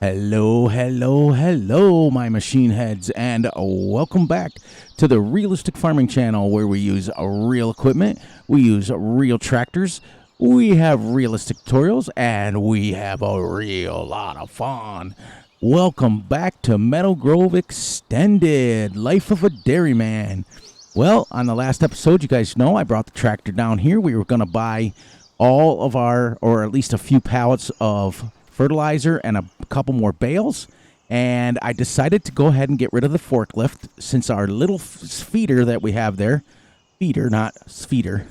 Hello, hello, hello, my machine heads, and welcome back to the Realistic Farming Channel, where we use real equipment, we use real tractors, we have realistic tutorials, and we have a real lot of fun. Welcome back to Meadow Grove Extended, Life of a Dairyman. Well, on the last episode, you guys know I brought the tractor down here. We were going to buy all of our, or at least a few pallets of fertilizer and a couple more bales, and I decided to go ahead and get rid of the forklift since our little feeder that we have there, feeder, not feeder,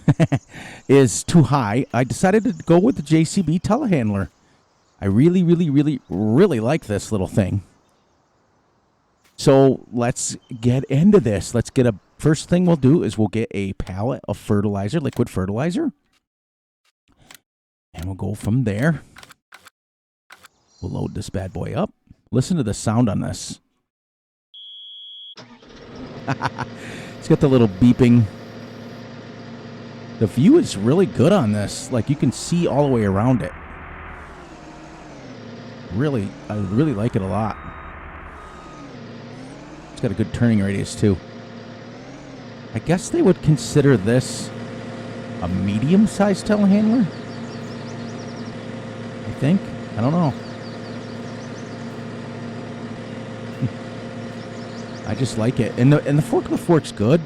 is too high. I decided to go with the JCB telehandler. I really like this little thing. So let's get into this. First thing we'll do is we'll get a pallet of fertilizer, liquid fertilizer, and we'll go from there. We'll load this bad boy up. Listen to the sound on this. It's got the little beeping. The view is really good on this. Like, you can see all the way around it. I really like it a lot. It's got a good turning radius, too. I guess they would consider this a medium-sized telehandler. I think. I don't know. I just like it. And the forklift works good.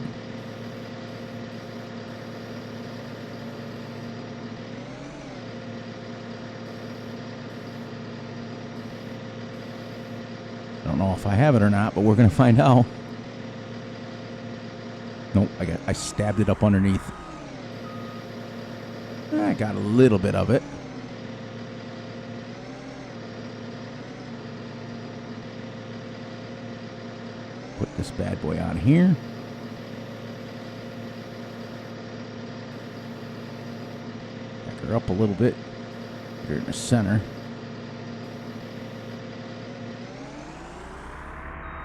I don't know if I have it or not, but we're going to find out. Nope, I stabbed it up underneath. I got a little bit of it. Put this bad boy on here. Back her up a little bit. Get her in the center.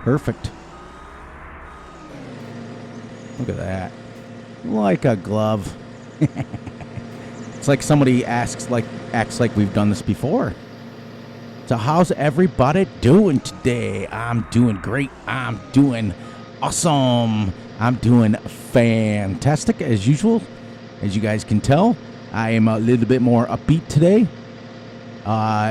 Perfect. Look at that. Like a glove. It's like somebody acts like we've done this before. So how's everybody doing today? I'm doing great. I'm doing awesome. I'm doing fantastic as usual. As you guys can tell, I am a little bit more upbeat today.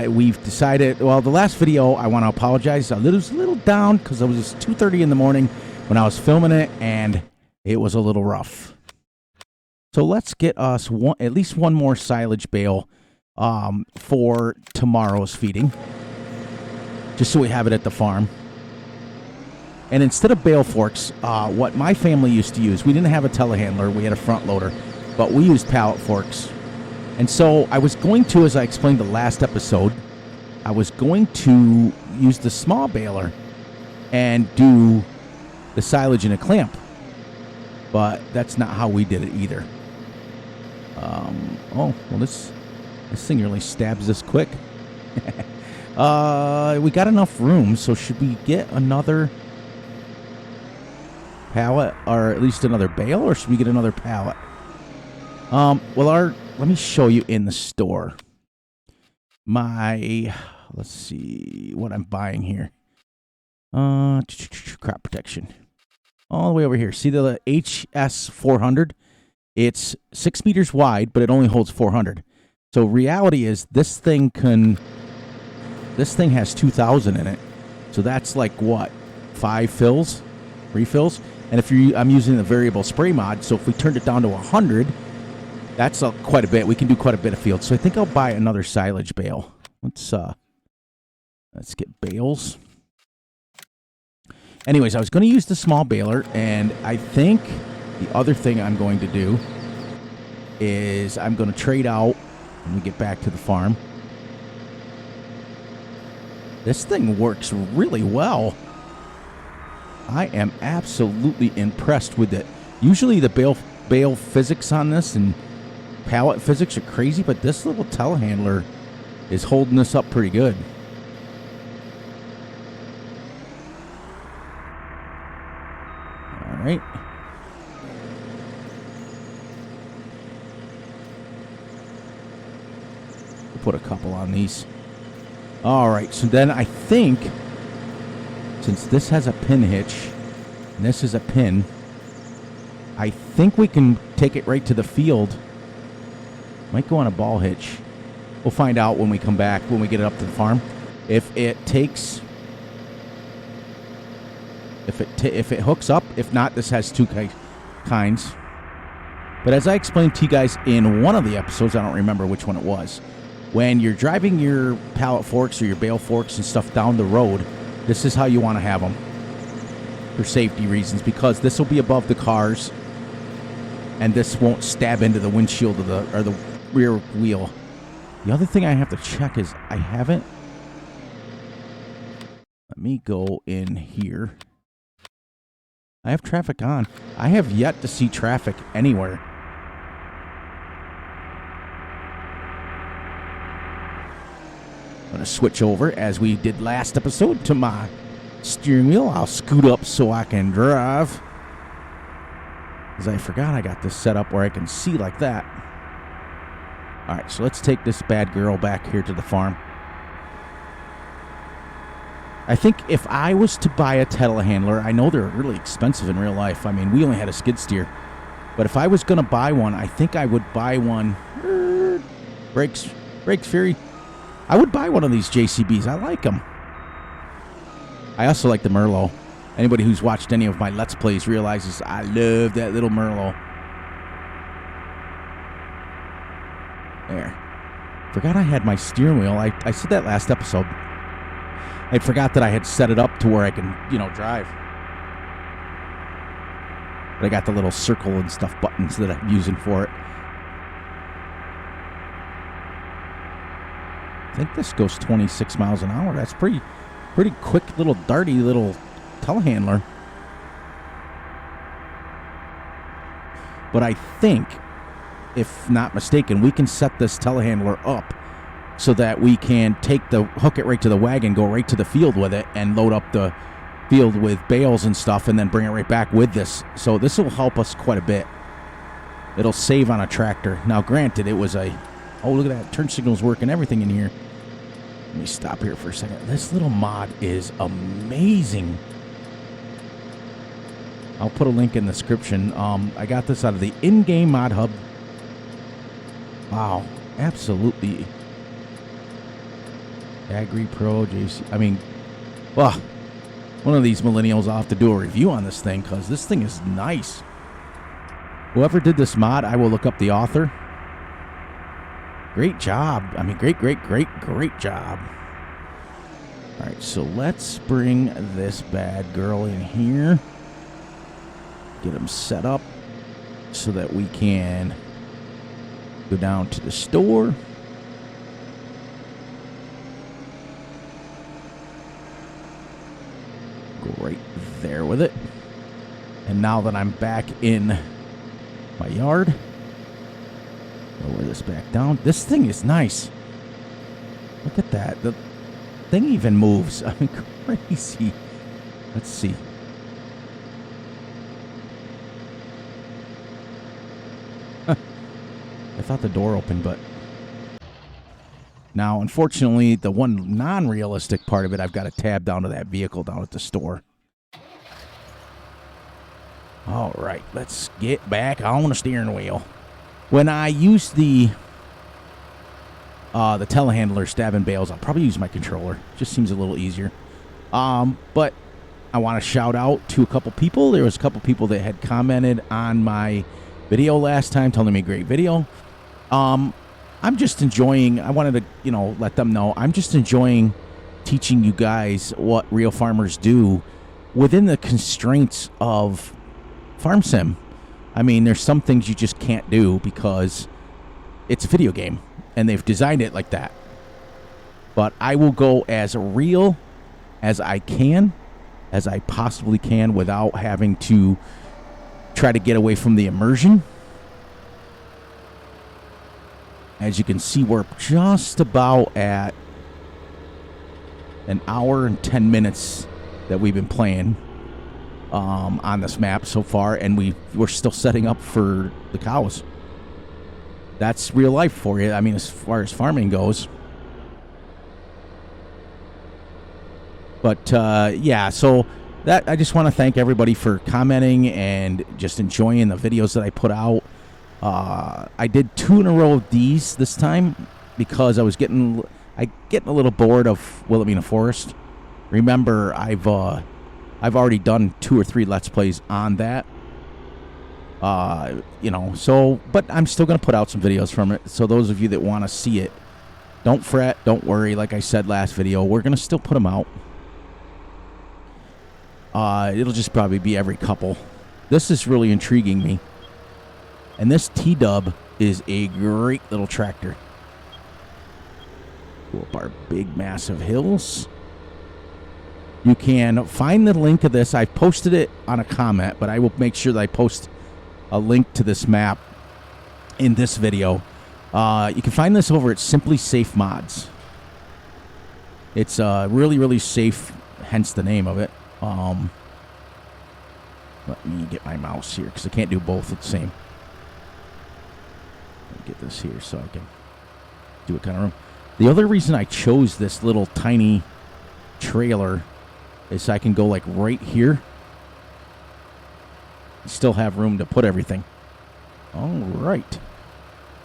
We've decided, well, the last video, I want to apologize. I was a little down because it was 2:30 in the morning when I was filming it, and it was a little rough. So let's get us at least one more silage bale for tomorrow's feeding, just so we have it at the farm. And instead of bale forks, what my family used to use, we didn't have a telehandler, we had a front loader, but we used pallet forks. And so I was going to, as I explained the last episode, I was going to use the small baler and do the silage in a clamp, but that's not how we did it either. Oh, well, this thing really stabs this quick. We got enough room, so should we get another pallet, or at least another bale, or should we get another pallet? Let me show you in the store. Let's see what I'm buying here. Crop protection. All the way over here. See the HS400? It's 6 meters wide, but it only holds 400. So reality is this thing has 2,000 in it. So that's like what? 5 fills? Refills? And I'm using the variable spray mod, so if we turned it down to 100, that's quite a bit. We can do quite a bit of field. So I think I'll buy another silage bale. Let's get bales. Anyways, I was going to use the small baler, and I think the other thing I'm going to do is I'm going to trade out when we get back to the farm. This thing works really well. I am absolutely impressed with it. Usually the bale physics on this and pallet physics are crazy, but this little telehandler is holding this up pretty good. All right. We'll put a couple on these. All right, so then I think, since this has a pin hitch, and this is a pin, I think we can take it right to the field. Might go on a ball hitch. We'll find out when we come back, when we get it up to the farm. If it takes, if it hooks up. If not, this has two kinds. But as I explained to you guys in one of the episodes, I don't remember which one it was, when you're driving your pallet forks or your bale forks and stuff down the road, this is how you want to have them for safety reasons, because this will be above the cars and this won't stab into the windshield of the rear wheel. The other thing I have to check is I haven't. Let me go in here. I have traffic on. I have yet to see traffic anywhere. I'm going to switch over, as we did last episode, to my steering wheel. I'll scoot up so I can drive, because I forgot I got this set up where I can see like that. All right, so let's take this bad girl back here to the farm. I think if I was to buy a telehandler, I know they're really expensive in real life. I mean, we only had a skid steer. But if I was going to buy one, I think I would buy one. Brakes Fury. I would buy one of these JCBs. I like them. I also like the Merlot. Anybody who's watched any of my Let's Plays realizes I love that little Merlot. There. Forgot I had my steering wheel. I said that last episode. I forgot that I had set it up to where I can, drive. But I got the little circle and stuff buttons that I'm using for it. I think this goes 26 miles an hour. That's pretty quick, little darty little telehandler. But I think, if not mistaken, we can set this telehandler up so that we can hook it right to the wagon, go right to the field with it, and load up the field with bales and stuff, and then bring it right back with this. So this will help us quite a bit. It'll save on a tractor. Now, granted, it was oh, look at that. Turn signal's working, everything in here. Let me stop here for a second. This little mod is amazing. I'll put a link in the description. I got this out of the in-game mod hub. Wow, absolutely. Agri Pro, JC. I mean, well, one of these millennials, I'll have to do a review on this thing, because this thing is nice. Whoever did this mod, I will look up the author. Great job. I mean, great job. All right, so let's bring this bad girl in here. Get them set up so that we can go down to the store. Go right there with it. And now that I'm back in my yard, lower this back down. This thing is nice. Look at that. The thing even moves. I mean, crazy. Let's see. I thought the door opened, but now, unfortunately, the one non-realistic part of it, I've got to tab down to that vehicle down at the store. All right, let's get back on the steering wheel. When I use the telehandler stabbing bales, I'll probably use my controller. Just seems a little easier. But I want to shout out to a couple people. There was a couple people that had commented on my video last time, telling me great video. I'm just enjoying, I wanted to, let them know, I'm just enjoying teaching you guys what real farmers do within the constraints of Farm Sim. I mean, there's some things you just can't do because it's a video game, and they've designed it like that. But I will go as real as I can, as I possibly can, without having to try to get away from the immersion. As you can see, we're just about at an hour and 10 minutes that we've been playing on this map so far, and we're still setting up for the cows. That's real life for you. I mean, as far as farming goes. But yeah, so that I just want to thank everybody for commenting and just enjoying the videos that I put out. I did 2 in a row of these this time because I was getting a little bored of Wilhelmina Forest. Remember, I've already done 2 or 3 Let's Plays on that. You know, so, but I'm still going to put out some videos from it. So those of you that want to see it, don't fret, don't worry. Like I said last video, we're going to still put them out. It'll just probably be every couple. This is really intriguing me. And this T-Dub is a great little tractor. Go up our big, massive hills. You can find the link of this. I posted it on a comment, but I will make sure that I post a link to this map in this video. You can find this over at Simply Safe Mods. It's really, really safe, hence the name of it. Let me get my mouse here because I can't do both at the same. Let me get this here so I can do it kind of room. The other reason I chose this little tiny trailer is so I can go like right here. Still have room to put everything. All right.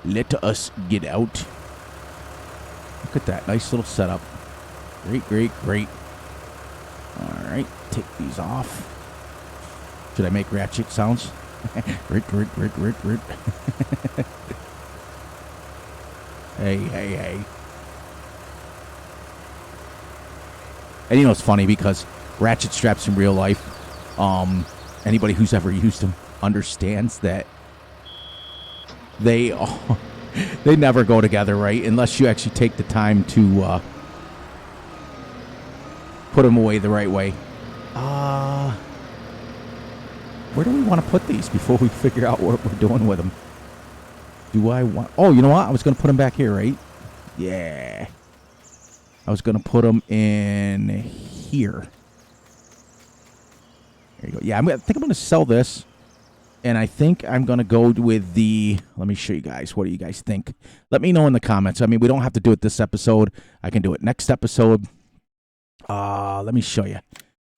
Let us get out. Look at that. Nice little setup. Great, great, great. All right. Take these off. Should I make ratchet sounds? Rit. Hey. And you know it's funny because ratchet straps in real life, anybody who's ever used them understands that they never go together, right? Unless you actually take the time to put them away the right way. Where do we want to put these before we figure out what we're doing with them? Do I want... Oh, you know what? I was going to put them back here, right? Yeah. I was going to put them in here. There you go. Yeah, I think I'm going to sell this. And I think I'm going to go with the... Let me show you guys. What do you guys think? Let me know in the comments. I mean, we don't have to do it this episode. I can do it next episode. Let me show you.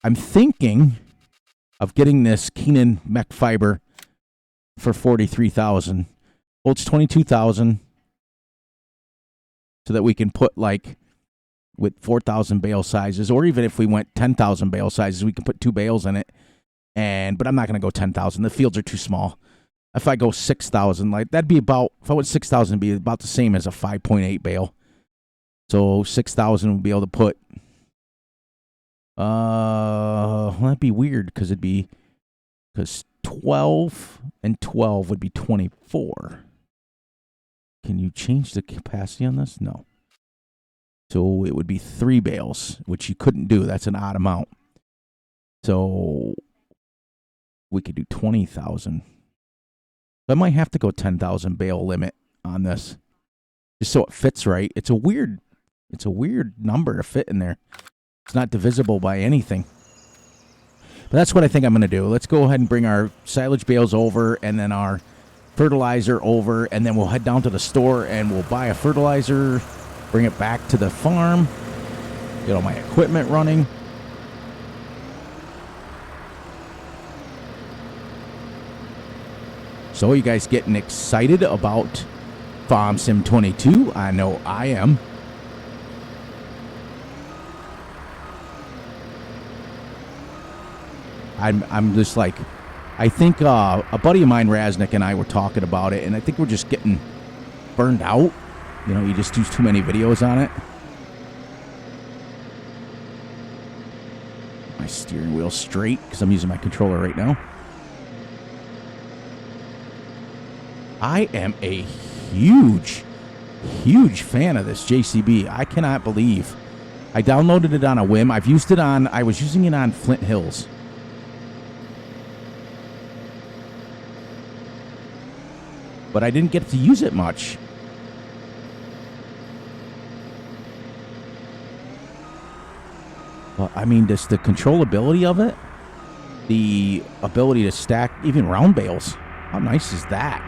I'm thinking of getting this Keenan Mech Fiber for $43,000. Holds 22,000. So that we can put like with 4,000 bale sizes, or even if we went 10,000 bale sizes, we can put 2 bales in it. But I'm not going to go 10,000. The fields are too small. If I go 6,000, like that'd be about, if I went 6,000, it'd be about the same as a 5.8 bale. So 6,000 would be able to put, well, that'd be weird because 12 and 12 would be 24. Can you change the capacity on this? No. So it would be 3 bales, which you couldn't do. That's an odd amount. So we could do 20,000. I might have to go 10,000 bale limit on this, just so it fits right. It's a weird number to fit in there. It's not divisible by anything. But that's what I think I'm going to do. Let's go ahead and bring our silage bales over and then our fertilizer over, and then we'll head down to the store and we'll buy a fertilizer, bring it back to the farm, get all my equipment running. So you guys getting excited about Farm Sim 22? I know I am. I'm just like, I think a buddy of mine, Raznick, and I were talking about it, and I think we're just getting burned out. You know, you just do too many videos on it. My steering wheel straight because I'm using my controller right now. I am a huge fan of this JCB. I cannot believe I downloaded it on a whim. I was using it on Flint Hills. But I didn't get to use it much. Well, I mean, just the controllability of it, the ability to stack even round bales. How nice is that?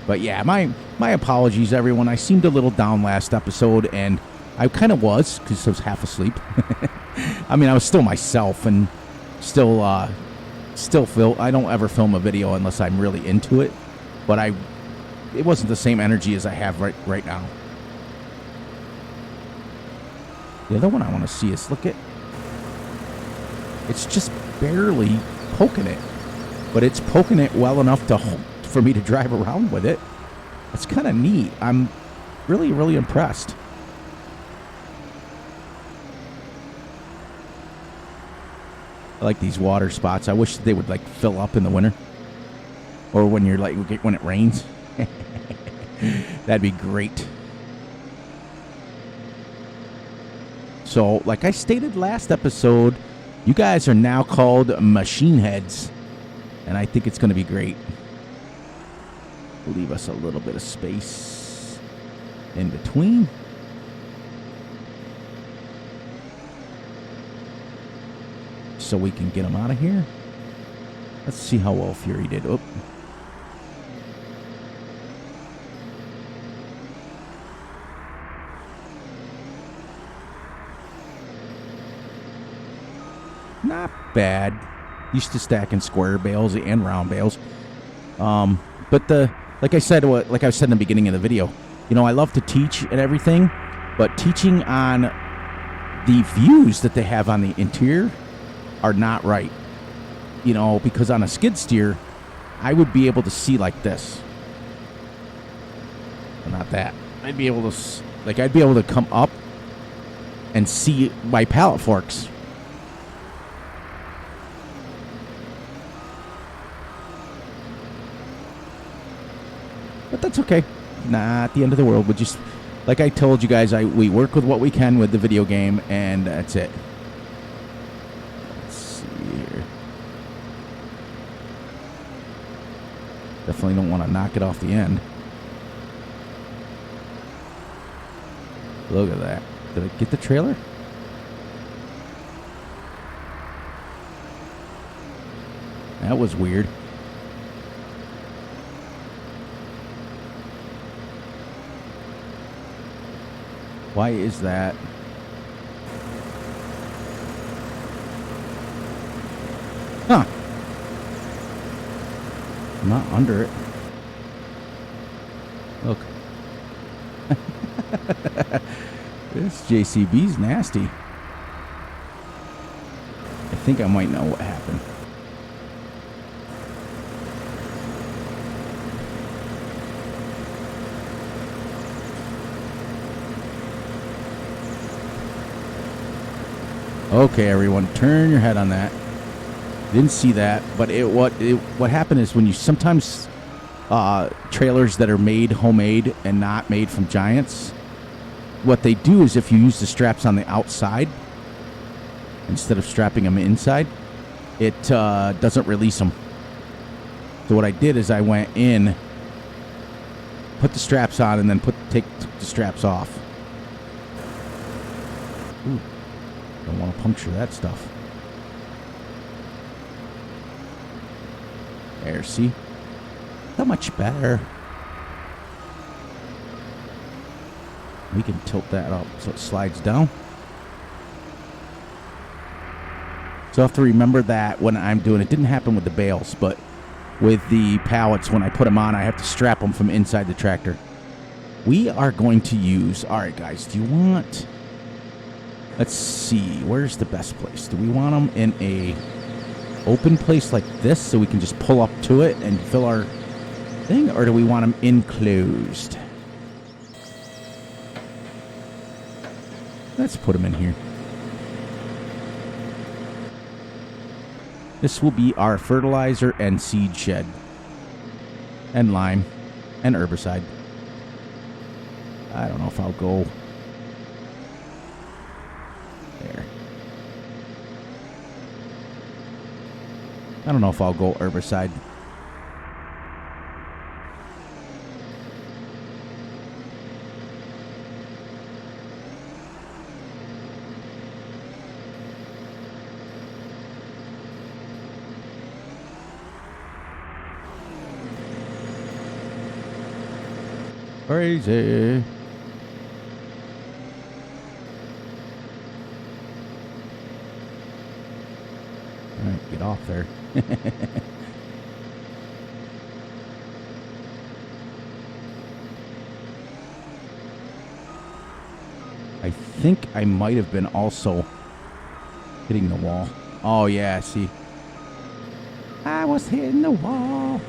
But yeah, my apologies, everyone. I seemed a little down last episode, and I kind of was because I was half asleep. I mean, I was still myself, and still I don't ever film a video unless I'm really into it. But it wasn't the same energy as I have right now. The other one I want to see is it's just barely poking it, but it's poking it well enough for me to drive around with it. It's kind of neat. I'm really, really impressed. I like these water spots. I wish they would like fill up in the winter, or when when it rains. That'd be great. So, like I stated last episode, you guys are now called machine heads, and I think it's going to be great. Leave us a little bit of space in between. So we can get them out of here. Let's see how well Fury did. Oh. Not bad. Used to stacking square bales and round bales. But like I said in the beginning of the video, you know, I love to teach and everything, but teaching on the views that they have on the interior are not right. You know, because on a skid steer, I would be able to see like this. But not that. I'd be able to come up and see my pallet forks. But that's okay. Not the end of the world. We just, like I told you guys, we work with what we can with the video game, and that's it. Let's see here. Definitely don't want to knock it off the end. Look at that. Did I get the trailer? That was weird. Why is that? Huh. I'm not under it. Look. This JCB's nasty. I think I might know what happened. Okay, everyone, turn your head on that. Didn't see that, but what happened is when you sometimes trailers that are made homemade and not made from Giants, what they do is if you use the straps on the outside instead of strapping them inside, it doesn't release them. So what I did is I went in, put the straps on, and then took the straps off. Ooh. Don't want to puncture that stuff. There, see? How much better. We can tilt that up so it slides down. So I have to remember that when I'm doing it. Didn't happen with the bales, but with the pallets, when I put them on, I have to strap them from inside the tractor. We are going to use... Alright, guys, do you want... Let's see, where's the best place? Do we want them in a open place like this so we can just pull up to it and fill our thing? Or do we want them enclosed? Let's put them in here. This will be our fertilizer and seed shed. And lime. And herbicide. I don't know if I'll go... There. I don't know if I'll go herbicide. Crazy. All right, get off there. I think I might have been also hitting the wall. Oh, yeah, see. I was hitting the wall.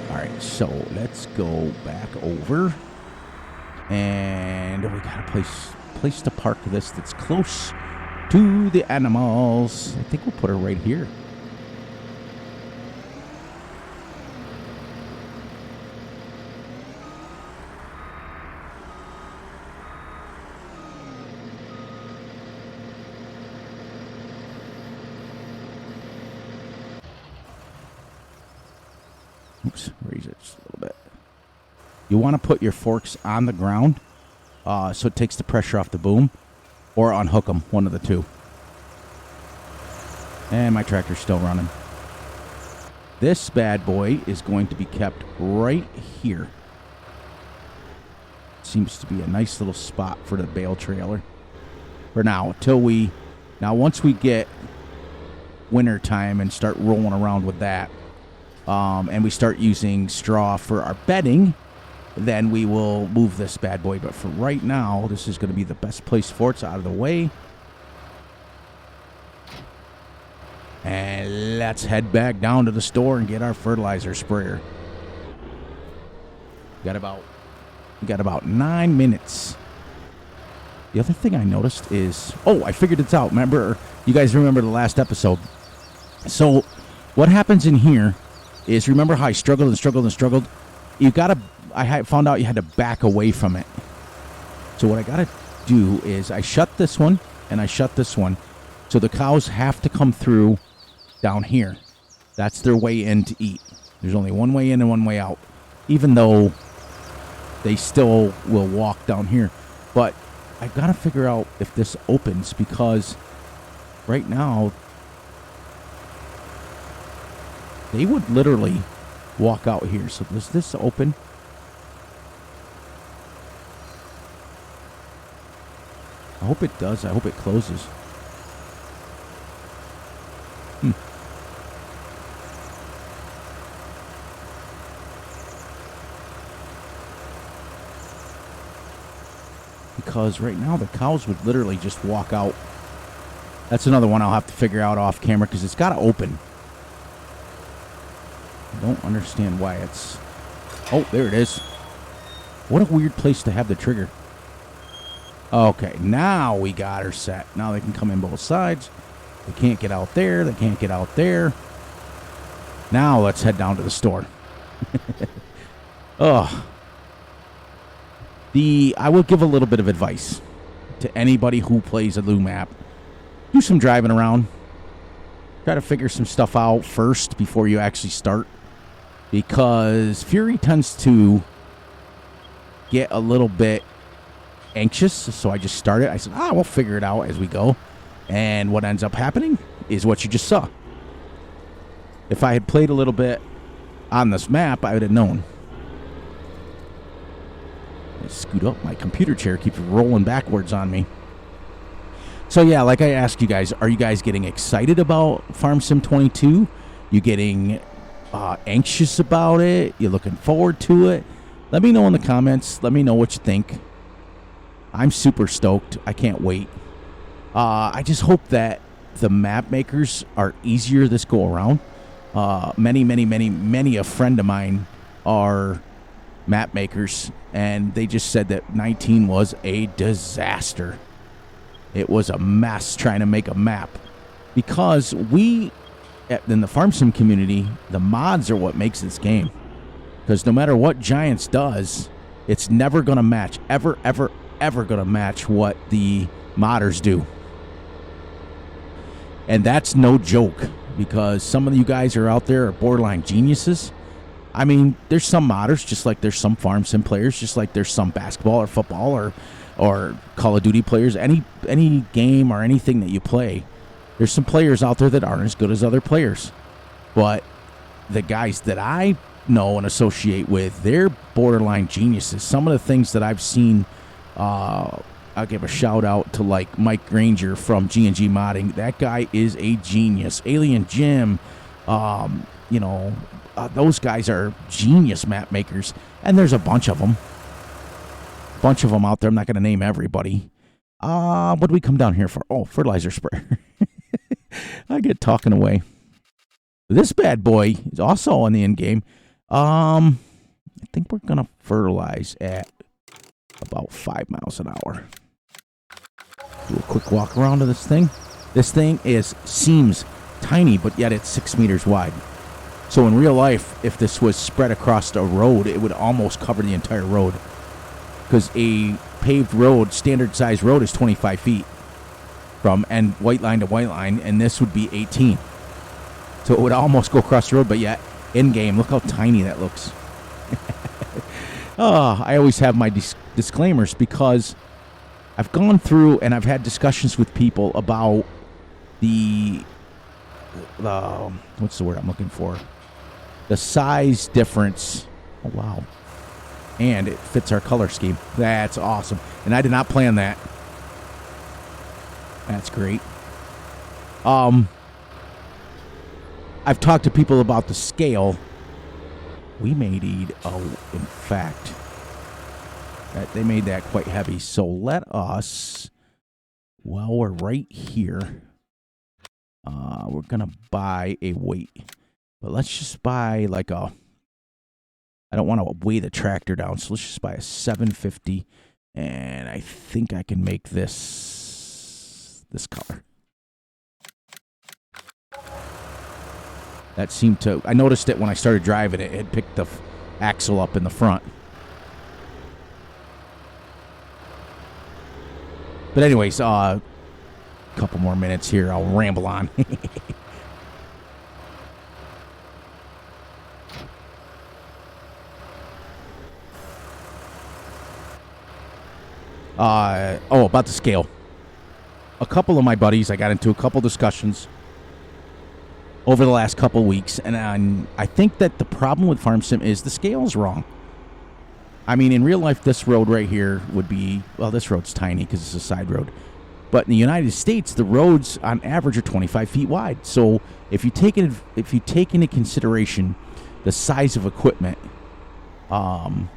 All right, so let's go back over. And we got a place to park this that's close to the animals. I think we'll put her right here. Oops, raise it just a little bit. You want to put your forks on the ground so it takes the pressure off the boom, or unhook them, one of the two. And my tractor's still running. This bad boy is going to be kept right here. Seems to be a nice little spot for the bale trailer. For now, once we get winter time and start rolling around with that, and we start using straw for our bedding, then we will move this bad boy. But for right now, this is going to be the best place for it. It's out of the way. And let's head back down to the store and get our fertilizer sprayer. We got about 9 minutes. The other thing I noticed is, I figured it out. You guys remember the last episode. So what happens in here is, remember how I struggled and struggled and struggled? I found out you had to back away from it. So what I got to do is I shut this one and I shut this one. So the cows have to come through down here. That's their way in to eat. There's only one way in and one way out, even though they still will walk down here. But I got to figure out if this opens, because right now they would literally walk out here. So does this open? I hope it does. I hope it closes. Because right now the cows would literally just walk out. That's another one I'll have to figure out off camera, because it's got to open. I don't understand why it's... Oh, there it is. What a weird place to have the trigger. Okay, now we got her set. Now they can come in both sides. They can't get out there. They can't get out there. Now let's head down to the store. I will give a little bit of advice to anybody who plays a Lou map. Do some driving around. Try to figure some stuff out first before you actually start. Because Fury tends to get a little bit anxious. So I just started. I said, we'll figure it out as we go. And what ends up happening is what you just saw. If I had played a little bit on this map, I would have known. Scoot up. My computer chair keeps rolling backwards on me. So yeah, like I asked you guys, are you guys getting excited about Farm Sim 22? You getting anxious about it? You looking forward to it? Let me know in the comments. Let me know what you think. I'm super stoked. I can't wait. I just hope that the map makers are easier this go around. Many a friend of mine are map makers, and they just said that 19 was a disaster. It was a mess trying to make a map, because in the Farm Sim community, the mods are what makes this game. Because no matter what Giants does, it's never going to match, ever going to match what the modders do. And that's no joke, because some of you guys are out there are borderline geniuses. I mean, there's some modders, just like there's some Farm Sim players, just like there's some basketball or football or Call of Duty players. Any game or anything that you play, there's some players out there that aren't as good as other players. But the guys that I know and associate with, they're borderline geniuses. Some of the things that I've seen, I'll give a shout out to like Mike Granger from G&G Modding. That guy is a genius. Alien Jim, those guys are genius map makers, and there's a bunch of them. Out there. I'm not going to name everybody. What do we come down here for? Oh, fertilizer sprayer. I get talking away. This bad boy is also on the end game. I think we're going to fertilize at about 5 miles an hour. Do a quick walk around to this thing. This thing seems tiny, but yet it's 6 meters wide. So in real life, if this was spread across a road, it would almost cover the entire road. Because a paved road, standard size road, is 25 feet from end white line to white line, and this would be 18. So it would almost go across the road, but yet in game, look how tiny that looks. I always have my disclaimers because I've gone through and I've had discussions with people about the what's the word I'm looking for? The size difference. Oh, wow. And it fits our color scheme. That's awesome. And I did not plan that. That's great. I've talked to people about the scale. We may need, in fact, that they made that quite heavy. So let us, while we're right here, we're going to buy a weight. But let's just buy like a, I don't want to weigh the tractor down, so let's just buy a 750, and I think I can make this color. That seemed to, I noticed it when I started driving it. It picked the axle up in the front. But anyways, a couple more minutes here. I'll ramble on. About the scale. A couple of my buddies, I got into a couple discussions over the last couple of weeks, and I think that the problem with Farm Sim is the scale is wrong. I mean, in real life, this road right here would be, well, this road's tiny because it's a side road. But in the United States, the roads on average are 25 feet wide. So if you take into consideration the size of equipment, the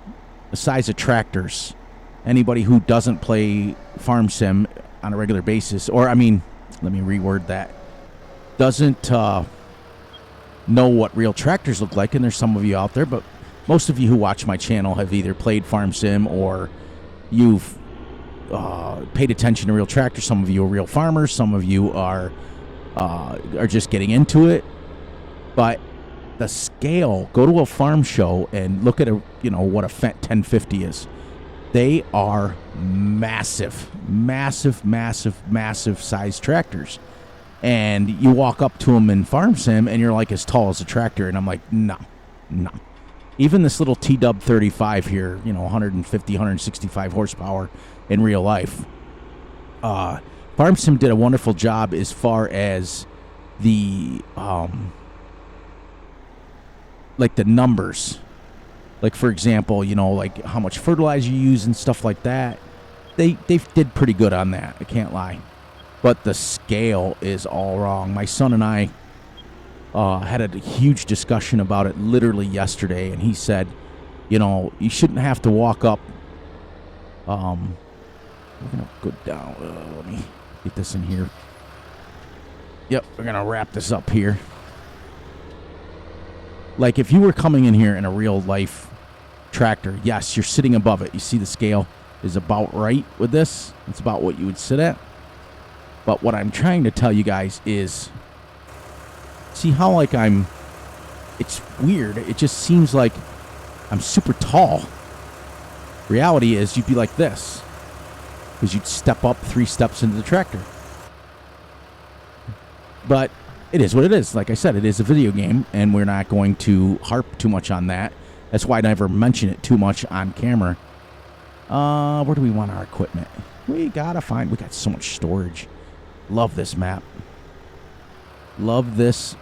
size of tractors, anybody who doesn't play Farm Sim on a regular basis, or, I mean, let me reword that, doesn't know what real tractors look like, and there's some of you out there, but most of you who watch my channel have either played Farm Sim or you've paid attention to real tractors. Some of you are real farmers. Some of you are just getting into it. But the scale, go to a farm show and look at what a Fendt 1050 is. They are massive, massive, massive, massive size tractors. And you walk up to them in Farm Sim and you're like as tall as a tractor. And I'm like, no. Even this little T-Dub 35 here, 150, 165 horsepower in real life. Farm Sim did a wonderful job as far as the, like the numbers. Like, for example, like how much fertilizer you use and stuff like that. They did pretty good on that, I can't lie. But the scale is all wrong. My son and I had a huge discussion about it literally yesterday, and he said, you shouldn't have to walk up. We're going to go down. Let me get this in here. Yep, we're going to wrap this up here. Like, if you were coming in here in a real life tractor, yes, you're sitting above it. You see the scale is about right with this. It's about what you would sit at. But what I'm trying to tell you guys is, see how like it's weird. It just seems like I'm super tall. Reality is you'd be like this, because you'd step up 3 steps into the tractor. But it is what it is. Like I said, it is a video game, and we're not going to harp too much on that. That's why I never mention it too much on camera. Where do we want our equipment? We got so much storage. Love this map. Love this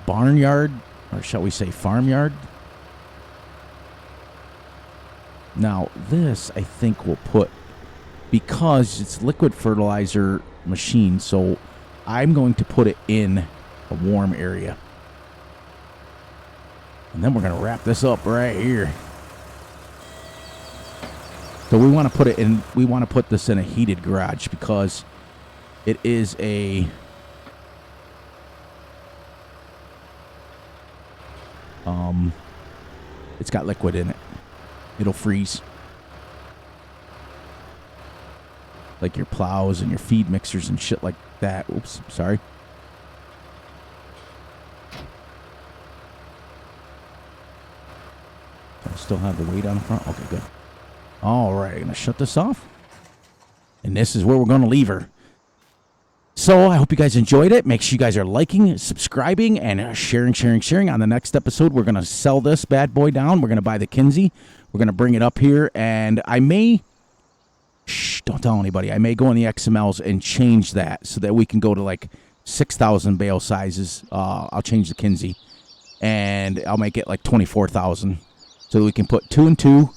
barnyard or shall we say farmyard. Now this I think we'll put, because it's liquid fertilizer machine, so I'm going to put it in a warm area. And then we're going to wrap this up right here. So we want to put it in, we want to put this in a heated garage because it is a it's got liquid in it. It'll freeze. Like your plows and your feed mixers and shit like that. Oops, sorry. I still have the weight on the front. Okay, good. All right, I'm going to shut this off. And this is where we're going to leave her. So I hope you guys enjoyed it. Make sure you guys are liking, subscribing, and sharing. On the next episode, we're going to sell this bad boy down. We're going to buy the Kinsey. We're going to bring it up here. And I may, don't tell anybody. I may go in the XMLs and change that so that we can go to like 6,000 bale sizes. I'll change the Kinsey. And I'll make it like 24,000. So that we can put 2 and 2.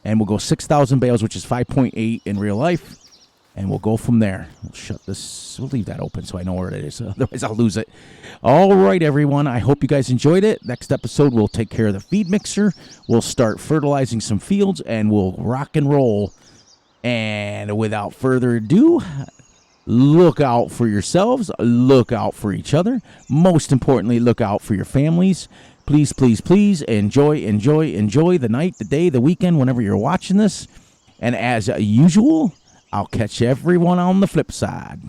And we'll go 6,000 bales, which is 5.8 in real life. And we'll go from there. We'll shut this. We'll leave that open so I know where it is. Otherwise, I'll lose it. All right, everyone. I hope you guys enjoyed it. Next episode, we'll take care of the feed mixer. We'll start fertilizing some fields, and we'll rock and roll. And without further ado, look out for yourselves. Look out for each other. Most importantly, look out for your families. Please, please, please enjoy the night, the day, the weekend, whenever you're watching this. And as usual, I'll catch everyone on the flip side.